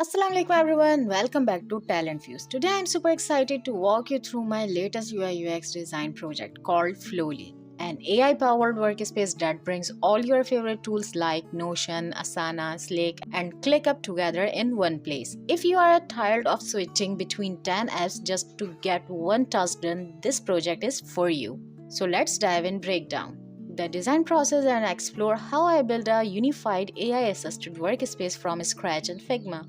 Assalamualaikum everyone, welcome back to TalentFuse. Today I'm super excited to walk you through my latest UI/UX design project called Flowly, an AI-powered workspace that brings all your favorite tools like Notion, Asana, Slack, and ClickUp together in one place. If you are tired of switching between 10 apps just to get one task done, this project is for you. So let's dive in breakdown the design process and explore how I built a unified AI-assisted workspace from scratch in Figma.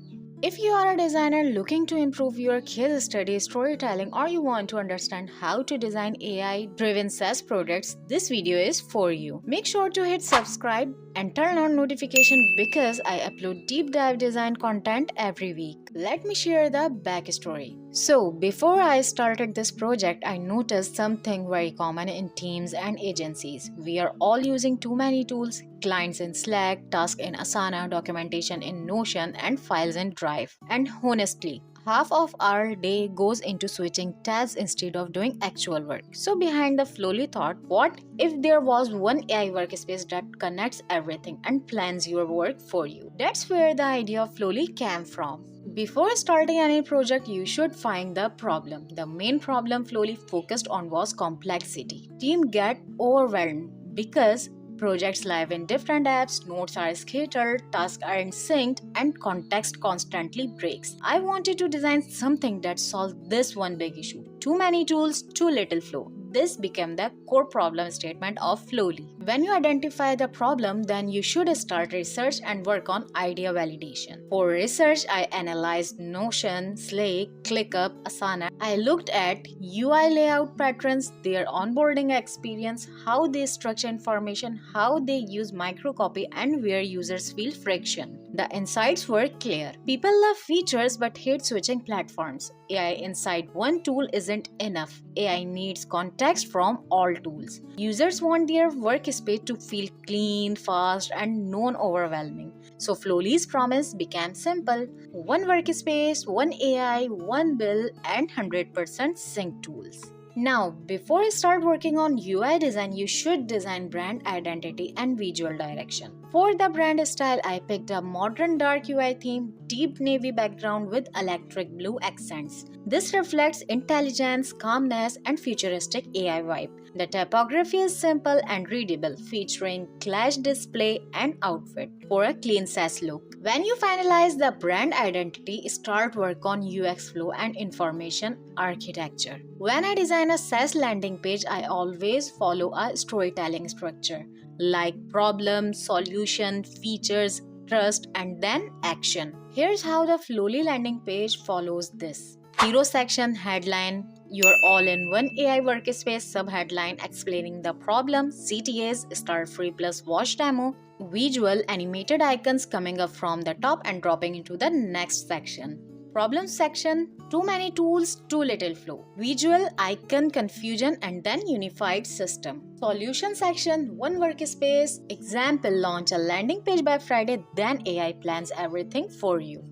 If you are a designer looking to improve your case study storytelling or you want to understand how to design AI-driven SaaS products, this video is for you. Make sure to hit subscribe and turn on notification because I upload deep dive design content every week. Let me share the backstory. So, before I started this project, I noticed something very common in teams and agencies. We are all using too many tools, clients in Slack, tasks in Asana, documentation in Notion, and files in Drive. And honestly, half of our day goes into switching tabs instead of doing actual work. So behind the Flowly thought, what if there was one AI workspace that connects everything and plans your work for you? That's where the idea of Flowly came from. Before starting any project, you should find the problem. The main problem Flowly focused on was complexity. Team get overwhelmed because projects live in different apps, notes are scattered, tasks aren't synced, and context constantly breaks. I wanted to design something that solved this one big issue. Too many tools, too little flow. This became the core problem statement of Flowly. When you identify the problem, then you should start research and work on idea validation. For research, I analyzed Notion, Slack, ClickUp, Asana. I looked at UI layout patterns, their onboarding experience, how they structure information, how they use microcopy, and where users feel friction. The insights were clear. People love features but hate switching platforms. AI inside one tool isn't enough. AI needs context from all tools. Users want their workspace to feel clean, fast, and non-overwhelming. So Flowly's promise became simple. One workspace, one AI, one bill, and 100% sync tools. Now, before you start working on UI design, you should design brand identity and visual direction. For the brand style, I picked a modern dark UI theme, deep navy background with electric blue accents. This reflects intelligence, calmness, and futuristic AI vibe. The typography is simple and readable, featuring clash display and outfit for a clean SaaS look. When you finalize the brand identity, start work on UX flow and information architecture. When I design a SaaS landing page, I always follow a storytelling structure like problem, solution, features, trust, and then action. Here's how the Flowly landing page follows this. Hero section, headline, your all-in-one AI workspace, sub-headline explaining the problem, CTAs, start free plus watch demo, visual animated icons coming up from the top and dropping into the next section. Problem section, too many tools, too little flow. Visual, icon, confusion, and then unified system. Solution section, one workspace, example, launch a landing page by Friday, then AI plans everything for you.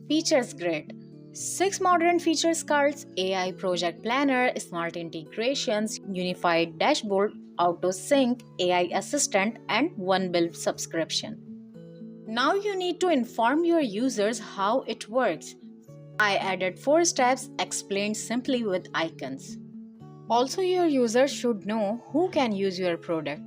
Features grid. 6 modern features cards, AI project planner, smart integrations, unified dashboard, auto sync, AI assistant, and one bill subscription. Now you need to inform your users how it works. I added 4 steps explained simply with icons. Also, your users should know who can use your product.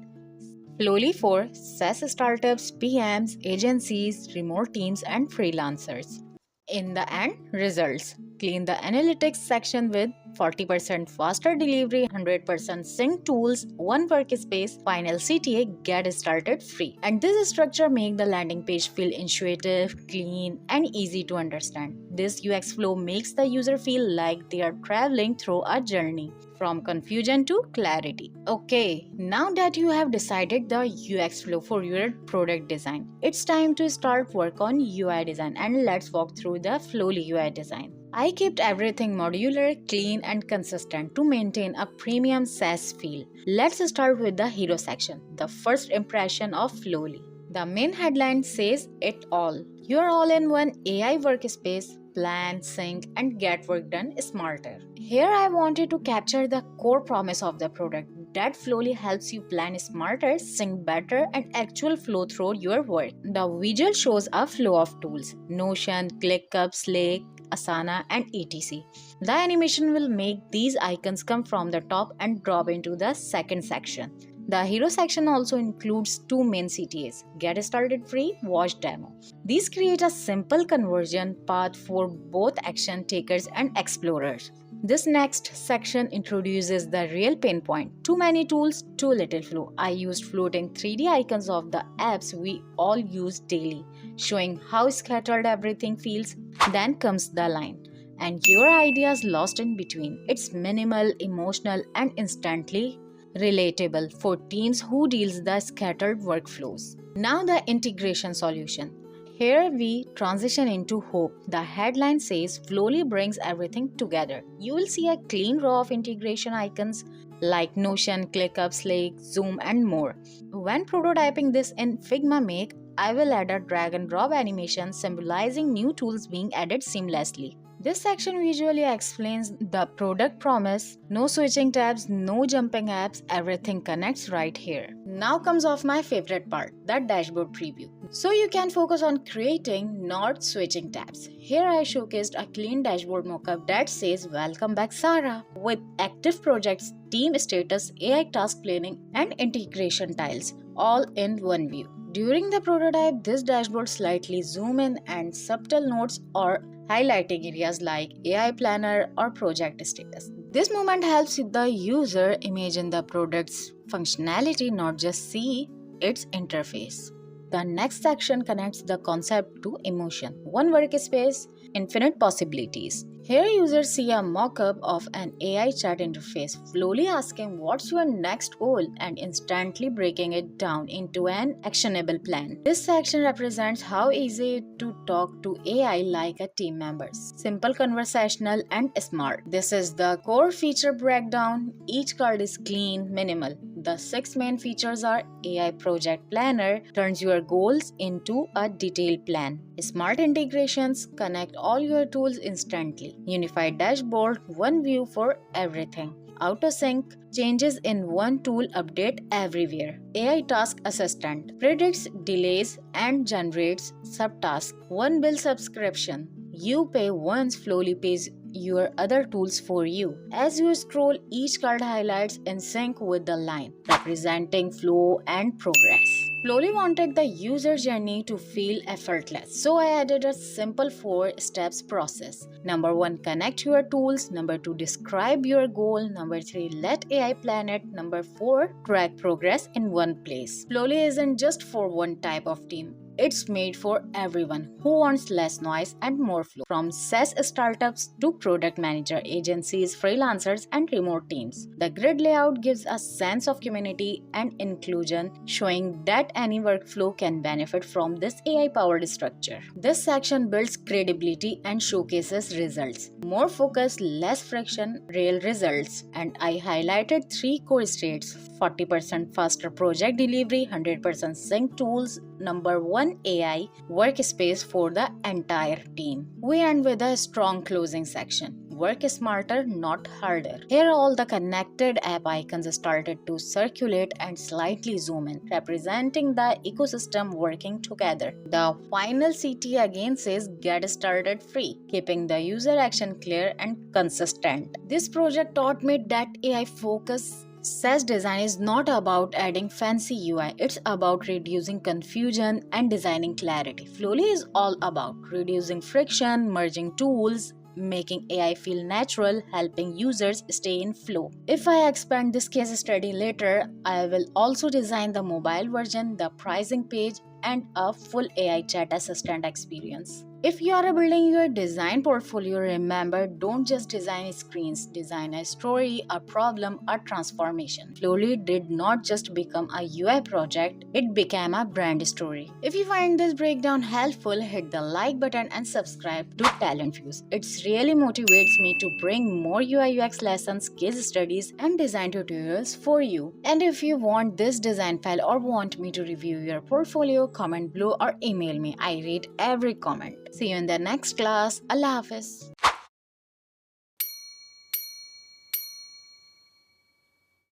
Flowly for SaaS startups, PMs, agencies, remote teams, and freelancers. In the end, results. Clean the analytics section with 40% faster delivery, 100% sync tools, one workspace, final CTA, get started free. And this structure makes the landing page feel intuitive, clean, and easy to understand. This UX flow makes the user feel like they are traveling through a journey from confusion to clarity. Okay, now that you have decided the UX flow for your product design, it's time to start work on UI design, and let's walk through the Flowly UI design. I kept everything modular, clean, and consistent to maintain a premium SaaS feel. Let's start with the hero section, the first impression of Flowly. The main headline says it all. Your all-in-one AI workspace, plan, sync, and get work done smarter. Here I wanted to capture the core promise of the product. that Flowly helps you plan smarter, sync better, and actual flow through your work. The visual shows a flow of tools: Notion, ClickUp, Slack, Asana, and etc. The animation will make these icons come from the top and drop into the second section. The hero section also includes two main CTAs: Get Started Free, Watch Demo. These create a simple conversion path for both action takers and explorers. This next section introduces the real pain point: too many tools, too little flow. I used floating 3D icons of the apps we all use daily, showing how scattered everything feels. Then comes the line: and your ideas lost in between. It's minimal, emotional, and instantly relatable for teams who deals the scattered workflows. Now the integration solution. Here we transition into hope. The headline says Flowly brings everything together. You will see a clean row of integration icons like Notion, ClickUp, Slack, Zoom, and more. When prototyping this in Figma Make, I will add a drag and drop animation symbolizing new tools being added seamlessly. This section visually explains the product promise: no switching tabs, no jumping apps, everything connects right here. Now comes off my favorite part, the dashboard preview. So you can focus on creating, not switching tabs. Here I showcased a clean dashboard mockup that says "Welcome back Sarah" with active projects, team status, AI task planning, and integration tiles all in one view. During the prototype, this dashboard slightly zoom in and subtle notes or highlighting areas like AI planner or project status. This movement helps the user imagine the product's functionality, not just see its interface. The next section connects the concept to emotion. One workspace, infinite possibilities. Here users see a mock-up of an AI chat interface, Flowly asking what's your next goal and instantly breaking it down into an actionable plan. This section represents how easy to talk to AI like a team member. Simple, conversational, and smart. This is the core feature breakdown. Each card is clean, minimal. The 6 main features are: AI Project Planner turns your goals into a detailed plan. Smart integrations connect all your tools instantly. Unified dashboard, one view for everything. Auto-sync, changes in one tool update everywhere. AI Task Assistant predicts delays and generates subtasks. One bill subscription. You pay once, Flowly pays your other tools for you. As you scroll, each card highlights in sync with the line, representing flow and progress. Flowly wanted the user journey to feel effortless, so I added a simple 4 steps process. Number 1, connect your tools. Number 2, describe your goal. Number 3, let AI plan it. Number 4, track progress in one place. Flowly isn't just for one type of team. It's made for everyone who wants less noise and more flow. From SaaS startups to product manager agencies, freelancers, and remote teams. The grid layout gives a sense of community and inclusion, showing that any workflow can benefit from this AI-powered structure. This section builds credibility and showcases results. More focus, less friction, real results. And I highlighted 3 core states: 40% faster project delivery, 100% sync tools, number 1 AI workspace for the entire team. We end with a strong closing section. Work smarter, not harder. Here all the connected app icons started to circulate and slightly zoom in, representing the ecosystem working together. The final CT again says get started free, keeping the user action clear and consistent. This project taught me that AI focus SaaS design is not about adding fancy UI, it's about reducing confusion and designing clarity. Flowly is all about reducing friction, merging tools, making AI feel natural, helping users stay in flow. If I expand this case study later, I will also design the mobile version, the pricing page, and a full AI chat assistant experience. If you are building your design portfolio, remember, don't just design screens, design a story, a problem, a transformation. Flowly did not just become a UI project, it became a brand story. If you find this breakdown helpful, hit the like button and subscribe to TalentFuse. It really motivates me to bring more UI UX lessons, case studies, and design tutorials for you. And if you want this design file or want me to review your portfolio, comment below or email me. I read every comment. See you in the next class. Allah Hafiz.